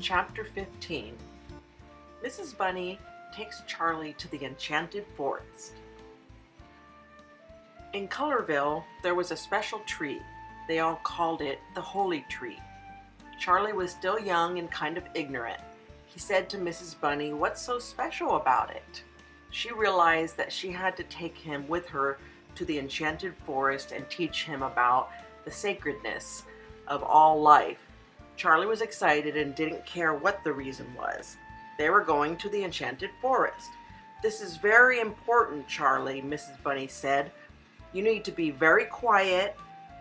Chapter 15. Mrs. Bunny takes Charlie to the enchanted forest. In Colorville, there was a special tree. They all called it the Holy Tree. Charlie was still young and kind of ignorant. He said to Mrs. Bunny, "What's so special about it?" She realized that she had to take him with her to the enchanted forest and teach him about the sacredness of all life. Charlie was excited and didn't care what the reason was. They were going to the enchanted forest. "This is very important, Charlie," Mrs. Bunny said. "You need to be very quiet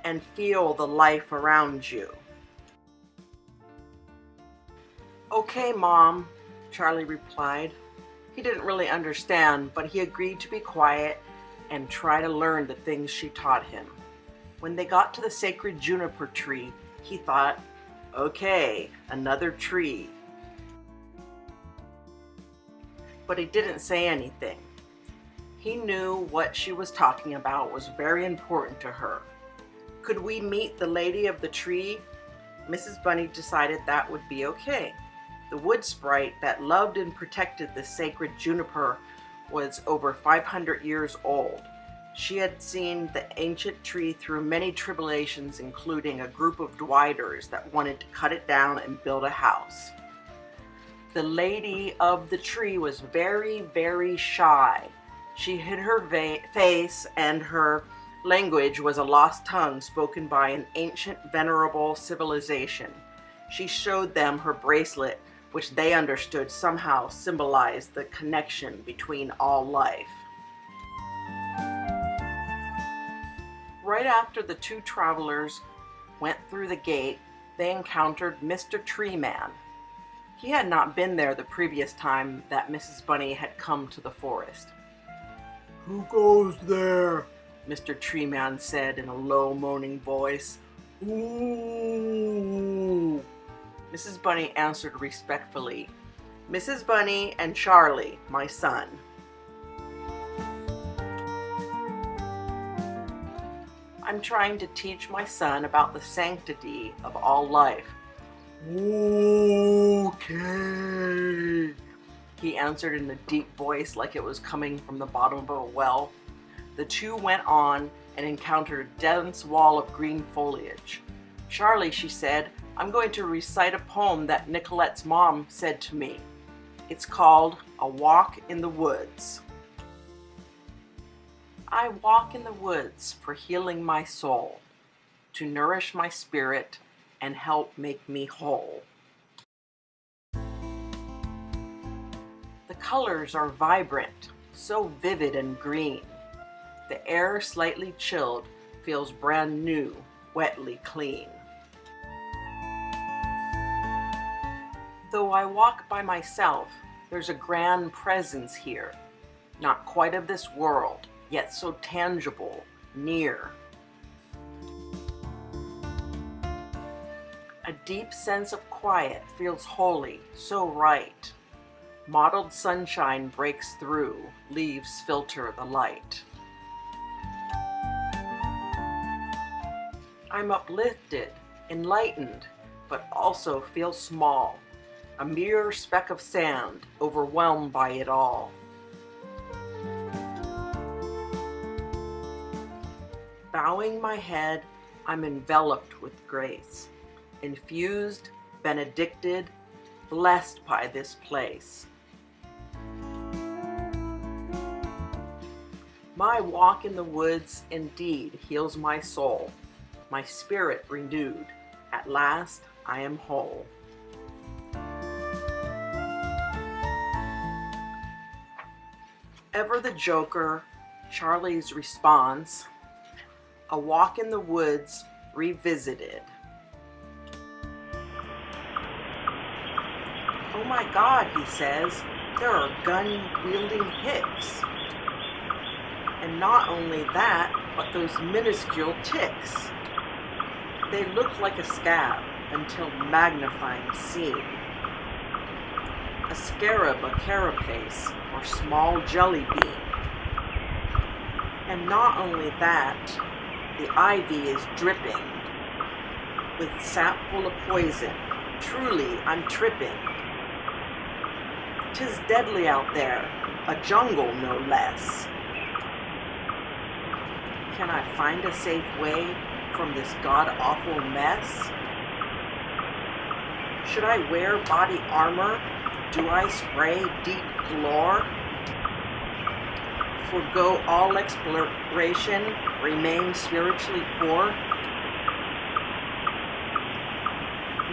and feel the life around you." "Okay, Mom," Charlie replied. He didn't really understand, but he agreed to be quiet and try to learn the things she taught him. When they got to the sacred juniper tree, he thought, "Okay, another tree." But he didn't say anything. He knew what she was talking about was very important to her. Could we meet the lady of the tree? Mrs. Bunny decided that would be okay. The wood sprite that loved and protected the sacred juniper was over 500 years old. She had seen the ancient tree through many tribulations, including a group of Dwighters that wanted to cut it down and build a house. The lady of the tree was very, very shy. She hid her face, and her language was a lost tongue spoken by an ancient, venerable civilization. She showed them her bracelet, which they understood somehow symbolized the connection between all life. Right after the two travelers went through the gate, they encountered Mr. Tree Man. He had not been there the previous time that Mrs. Bunny had come to the forest. "Who goes there?" Mr. Tree Man said in a low, moaning voice. "Ooh." Mrs. Bunny answered respectfully, "Mrs. Bunny and Charlie, my son." "I'm trying to teach my son about the sanctity of all life." "Okay," he answered in a deep voice like it was coming from the bottom of a well. The two went on and encountered a dense wall of green foliage. "Charlie," she said, "I'm going to recite a poem that Nicolette's mom said to me. It's called A Walk in the Woods." "I walk in the woods for healing my soul, to nourish my spirit and help make me whole. The colors are vibrant, so vivid and green. The air slightly chilled feels brand new, wetly clean. Though I walk by myself, there's a grand presence here, not quite of this world, yet so tangible, near. A deep sense of quiet feels holy, so right. Mottled sunshine breaks through, leaves filter the light. I'm uplifted, enlightened, but also feel small, a mere speck of sand, overwhelmed by it all. Bowing my head, I'm enveloped with grace, infused, benedicted, blessed by this place. My walk in the woods indeed heals my soul, my spirit renewed. At last I am whole." Ever the joker, Charlie's response, A Walk in the Woods revisited. "Oh my God," he says, "there are gun-wielding hicks. And not only that, but those minuscule ticks. They look like a scab until magnifying seen. A scarab, a carapace, or small jelly bean. And not only that, the ivy is dripping with sap full of poison, Truly, I'm tripping. 'Tis deadly out there, a jungle no less. Can I find a safe way from this god-awful mess? Should I wear body armor? Do I spray deep galore? Forgo all exploration, remain spiritually poor?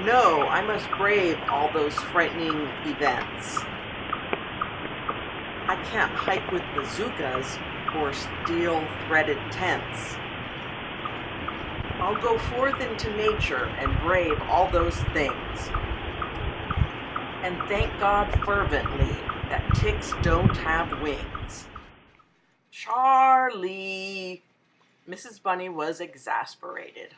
No, I must brave all those frightening events. I can't hike with bazookas or steel-threaded tents. I'll go forth into nature and brave all those things. And thank God fervently that ticks don't have wings. Charlie! Mrs. Bunny was exasperated.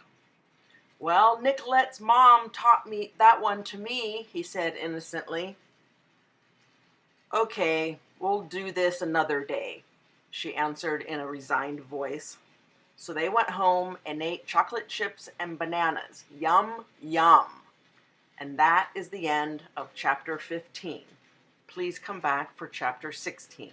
Well, Nicolette's mom taught me that one to me, he said innocently. Okay, we'll do this another day, she answered in a resigned voice. So they went home and ate chocolate chips and bananas. Yum, yum. And that is the end of chapter 15. Please come back for chapter 16.